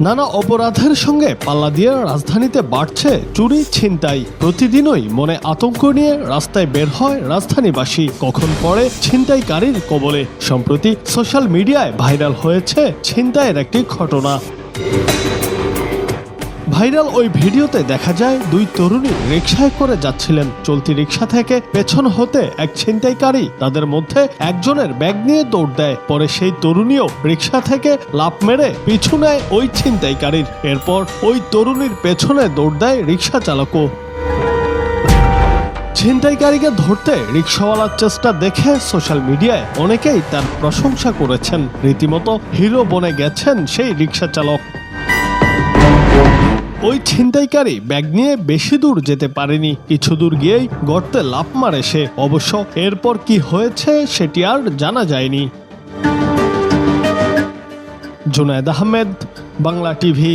নানা অপরাধের সঙ্গে পাল্লা দিয়ে রাজধানীতে বাড়ছে চুরি ছিনতাই। প্রতিদিনই মনে আতঙ্ক নিয়ে রাস্তায় বের হয় রাজধানীবাসী, কখন পড়ে ছিনতাইকারীর কবলে। সম্প্রতি সোশ্যাল মিডিয়ায় ভাইরাল হয়েছে ছিনতাইয়ের একটি ঘটনা। ভাইরাল ওই ভিডিওতে দেখা যায় দুই তরুণী রিকশায় করে যাচ্ছিলেন। চলতি রিকশা থেকে পেছন হতে এক ছিনতাইকারী তাদের মধ্যে একজনের ব্যাগ নিয়ে দৌড় দেয়। পরে সেই তরুণীও রিকশা থেকে লাফ মেরে পিছু নেয় ওই ছিনতাইকারীর। এরপর ওই তরুণীর পেছনে দৌড় দেয় রিকশা চালকও। ছিনতাইকারীকে ধরতে রিকশাওয়ালার চেষ্টা দেখে সোশ্যাল মিডিয়ায় অনেকেই তার প্রশংসা করেছেন। রীতিমতো হিরো বনে গেছেন সেই রিকশা চালক। ওই ছিনতাইকারী ব্যাগ নিয়ে বেশি দূর যেতে পারেনি, কিছু দূর গিয়েই গর্তে লাফ মারে সে। অবশ্য এরপর কি হয়েছে সেটি আর জানা যায়নি। জুনায়েদ আহমেদ, বাংলা টিভি।